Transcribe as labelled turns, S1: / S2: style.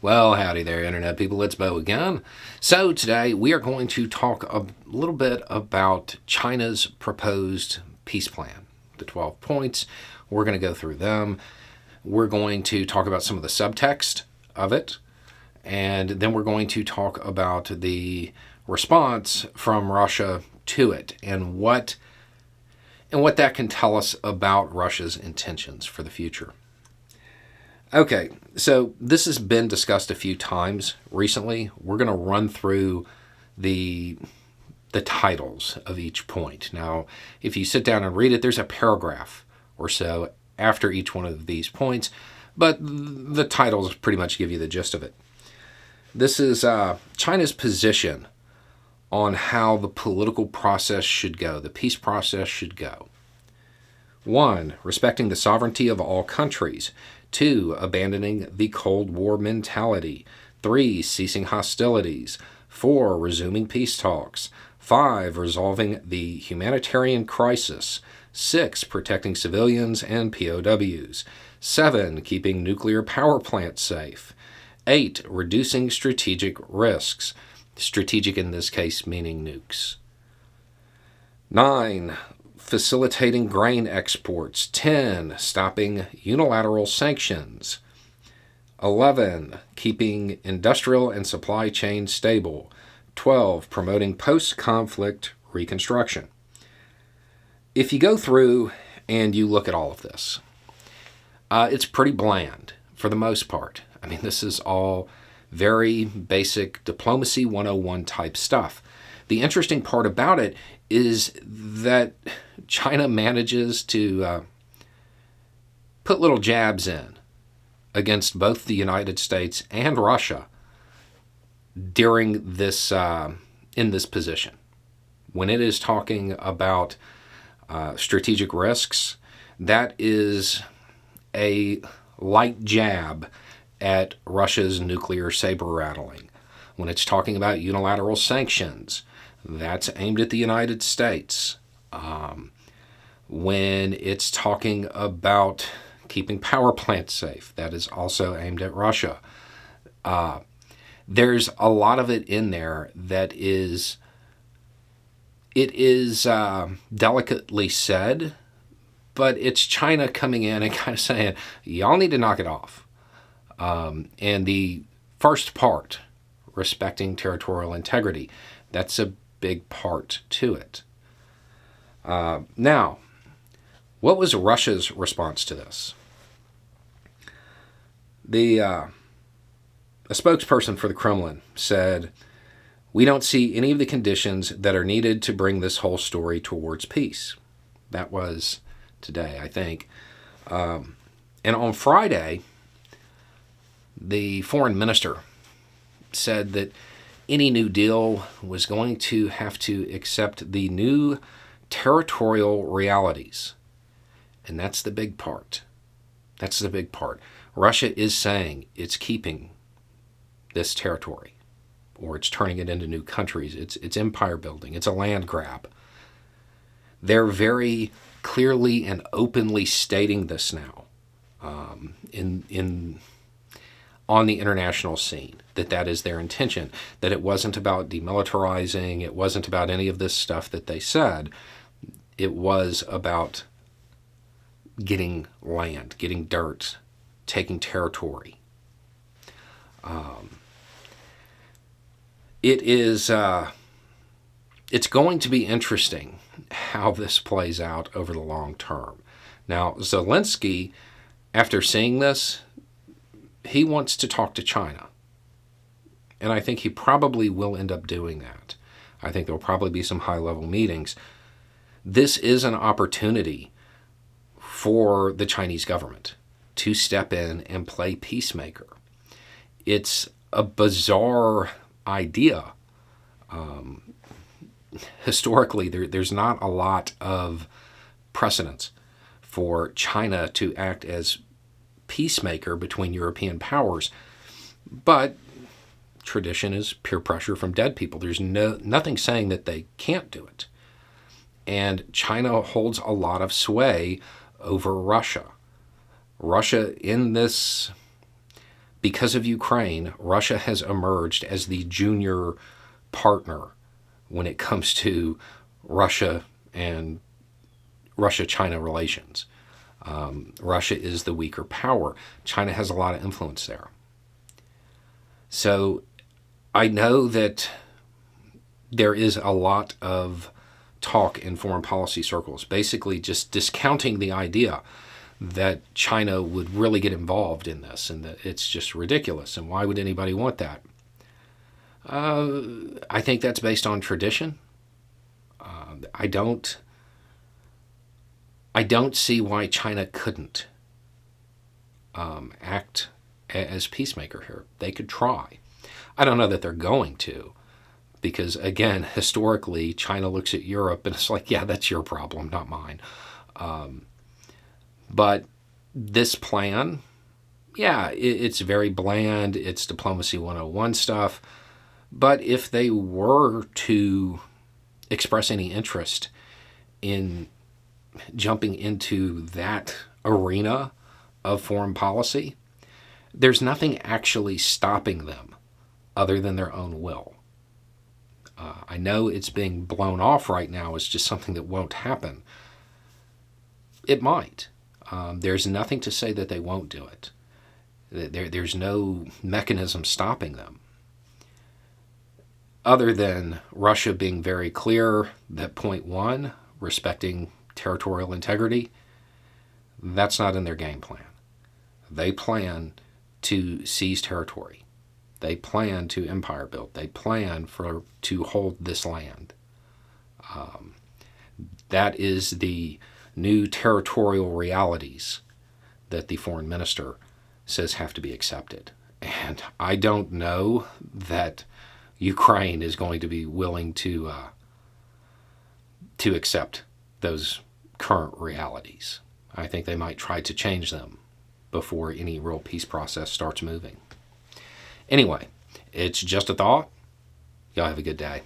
S1: Well, howdy there, Internet people. It's Bo again. So, today we are going to talk a little bit about China's proposed peace plan, the 12 points. We're going to go through them. We're going to talk about some of the subtext of it, and then we're going to talk about the response from Russia to it and what that can tell us about Russia's intentions for the future. Okay, so this has been discussed a few times recently. We're going to run through the titles of each point. Now, if you sit down and read it, there's a paragraph or so after each one of these points, but the titles pretty much give you the gist of it. This is China's position on how the political process should go, the peace process should go. 1. Respecting the sovereignty of all countries. 2. Abandoning the Cold War mentality. 3. Ceasing hostilities. 4. Resuming peace talks. 5. Resolving the humanitarian crisis. 6. Protecting civilians and POWs. 7. Keeping nuclear power plants safe. 8. Reducing strategic risks. Strategic in this case meaning nukes. 9. Facilitating grain exports. 10. Stopping unilateral sanctions. 11. Keeping industrial and supply chains stable. 12. Promoting post-conflict reconstruction. If you go through and you look at all of this, it's pretty bland for the most part. I mean, this is all very basic diplomacy 101 type stuff. The interesting part about it is that China manages to put little jabs in against both the United States and Russia during this in this position. When it is talking about strategic risks, that is a light jab at Russia's nuclear saber rattling. When it's talking about unilateral sanctions, that's aimed at the United States. When it's talking about keeping power plants safe, that is also aimed at Russia. There's a lot of it in there that is delicately said, but it's China coming in and kind of saying, y'all need to knock it off. And the first part, respecting territorial integrity, that's a big part to it. Now, what was Russia's response to this? A spokesperson for the Kremlin said, "We don't see any of the conditions that are needed to bring this whole story towards peace." That was today, I think. And on Friday, the foreign minister said that any new deal was going to have to accept the new territorial realities. And that's the big part. That's the big part. Russia is saying it's keeping this territory, or it's turning it into new countries. It's empire building. It's a land grab. They're very clearly and openly stating this now on the international scene, that is their intention, that it wasn't about demilitarizing, it wasn't about any of this stuff that they said. It was about getting land, getting dirt, taking territory. It's going to be interesting how this plays out over the long term. Now, Zelensky, after seeing this, he wants to talk to China. And I think he probably will end up doing that. I think there'll probably be some high-level meetings. This is an opportunity for the Chinese government to step in and play peacemaker. It's a bizarre idea. Historically, there's not a lot of precedence for China to act as peacemaker between European powers, but tradition is peer pressure from dead people. There's nothing saying that they can't do it. And China holds a lot of sway over Russia. Russia in this because of Ukraine, Russia has emerged as the junior partner when it comes to Russia and Russia-China relations. Russia is the weaker power. China has a lot of influence there. So I know that there is a lot of talk in foreign policy circles, basically just discounting the idea that China would really get involved in this, and that it's just ridiculous, and why would anybody want that? I think that's based on tradition. I don't see why China couldn't act as peacemaker here. They could try. I don't know that they're going to, because again, historically, China looks at Europe and it's like, yeah, that's your problem, not mine. But this plan, yeah, it's very bland. It's diplomacy 101 stuff. But if they were to express any interest in jumping into that arena of foreign policy, there's nothing actually stopping them other than their own will. I know it's being blown off right now as just something that won't happen. It might. There's nothing to say that they won't do it. There's no mechanism stopping them, other than Russia being very clear that point one, respecting territorial integrity, that's not in their game plan. They plan to seize territory. They plan to empire build. They plan to hold this land. That is the new territorial realities that the foreign minister says have to be accepted. And I don't know that Ukraine is going to be willing to accept those current realities. I think they might try to change them before any real peace process starts moving. Anyway, it's just a thought. Y'all have a good day.